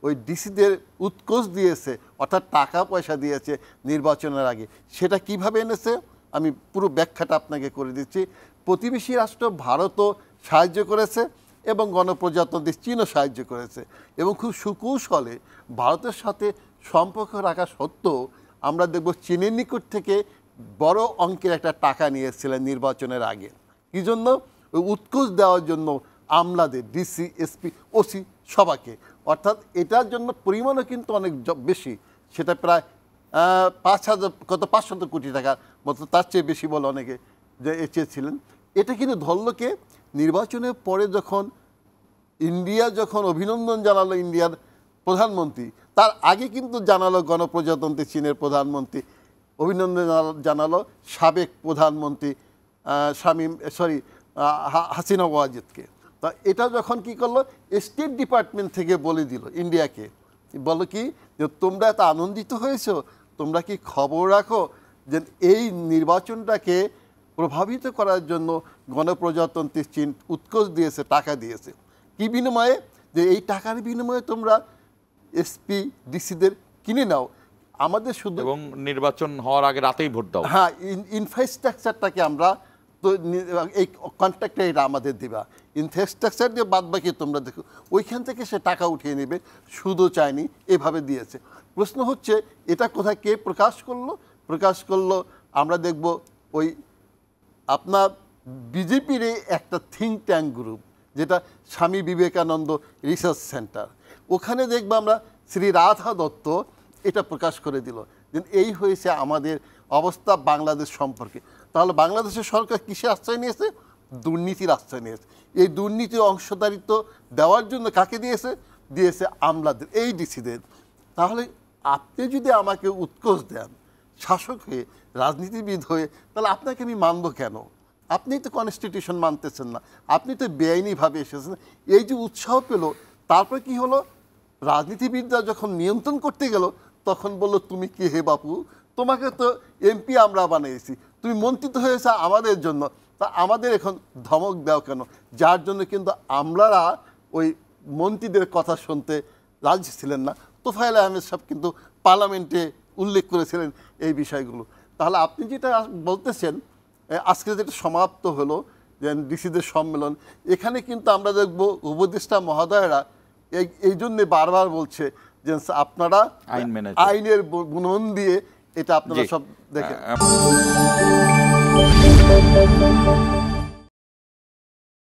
ওই ডিসিদের উৎকোচ দিয়েছে, অর্থাৎ টাকা পয়সা দিয়েছে নির্বাচনের আগে। সেটা কিভাবে এনেছে আমি পুরো ব্যাখ্যাটা আপনাকে করে দিচ্ছি। প্রতিবেশী রাষ্ট্র ভারতও সাহায্য করেছে এবং গণপ্রজাতন্ত্রী চীনও সাহায্য করেছে, এবং খুব সুকৌশলে ভারতের সাথে সম্পর্ক রাখা সত্ত্বেও আমরা দেখব চীনের নিকট থেকে বড় অঙ্কের একটা টাকা নিয়েছিলেন নির্বাচনের আগে। কী জন্য? ওই উৎকোচ দেওয়ার জন্য আমলাদের, ডিসি, এসপি, ওসি সবাইকে। অর্থাৎ এটার জন্য পরিমাণও কিন্তু অনেক বেশি, সেটা প্রায় 500 কোটি টাকার মতো, তার চেয়ে বেশি বলে অনেকে যে চেয়েছিলেন। এটা কিন্তু ধরলকে নির্বাচনের পরে যখন ইন্ডিয়া যখন অভিনন্দন জানালো ইন্ডিয়ার প্রধানমন্ত্রী, তার আগে কিন্তু জানালো গণপ্রজাতন্ত্রী চীনের প্রধানমন্ত্রী, অভিনন্দন জানালো সাবেক প্রধানমন্ত্রী হাসিনা ওয়াজেদকে। তা এটা যখন কি করলো, স্টেট ডিপার্টমেন্ট থেকে বলে দিল ইন্ডিয়াকে, বলো কি যে তোমরা এত আনন্দিত হয়েছো, তোমরা কি খবর রাখো যে এই নির্বাচনটাকে প্রভাবিত করার জন্য গণপ্রজাতন্ত্রী চীন উৎকোচ দিয়েছে, টাকা দিয়েছে। কি বিনিময়ে? যে এই টাকার বিনিময়ে তোমরা এসপি ডিসিদের কিনে নাও, আমাদের শুধু এবং নির্বাচন হওয়ার আগে রাতেই ভোট দাও। হ্যাঁ, ইনফ্রাস্ট্রাকচারটাকে আমরা তো এই কন্ট্রাক্টে এটা আমাদের দিবা, ইনফ্রাস্ট্রাকচার দিয়ে বাদ বাকি তোমরা দেখো, ওইখান থেকে সে টাকা উঠিয়ে নেবে, সুদও চায়নি, এভাবে দিয়েছে। প্রশ্ন হচ্ছে এটা কোথায় কে প্রকাশ করলো? প্রকাশ করলো আমরা দেখব ওই আপনার বিজেপির একটা থিঙ্ক ট্যাঙ্ক গ্রুপ, যেটা স্বামী বিবেকানন্দ রিসার্চ সেন্টার, ওখানে দেখবো আমরা শ্রী রাধা দত্ত এটা প্রকাশ করে দিল যে এই হয়েছে আমাদের অবস্থা বাংলাদেশ সম্পর্কে। তাহলে বাংলাদেশের সরকার কিসে আশ্রয় নিয়েছে? দুর্নীতির আশ্রয় নিয়েছে। এই দুর্নীতির অংশদারিত্ব দেওয়ার জন্য কাকে দিয়েছে? দিয়েছে আমলাদের, এই ডিসিদের। তাহলে আপনি যদি আমাকে উৎকোচ দেন শাসক হয়ে, রাজনীতিবিদ হয়ে, তাহলে আপনাকে আমি মানব কেন? আপনি তো কনস্টিটিউশন মানতেছেন না, আপনি তো বেআইনিভাবে এসেছেন। এই যে উৎসাহ পেল, তারপর কি হলো? রাজনীতিবিদরা যখন নিয়ন্ত্রণ করতে গেল, তখন বললো তুমি কি হে বাপু, তোমাকে তো এমপি আমরা বানিয়েছি, তুমি মন্ত্রী তো হয়েছে আমাদের জন্য, তা আমাদের এখন ধমক দাও কেন? যার জন্য কিন্তু আমলারা ওই মন্ত্রীদের কথা শুনতে রাজি ছিলেন না। তোফায়েল আহমেদ সাহেব কিন্তু পার্লামেন্টে উল্লেখ করেছিলেন এই বিষয়গুলো। তাহলে আপনি যেটা বলতেছেন, আজকে যেটা সমাপ্ত হলো যে ডিসিদের সম্মেলন, এখানে কিন্তু আমরা দেখব উপদেষ্টা মহোদয়রা এই জন্যে বারবার বলছে যে আপনারা আইনের বুনন দিয়ে এটা আপনারা সব দেখেন।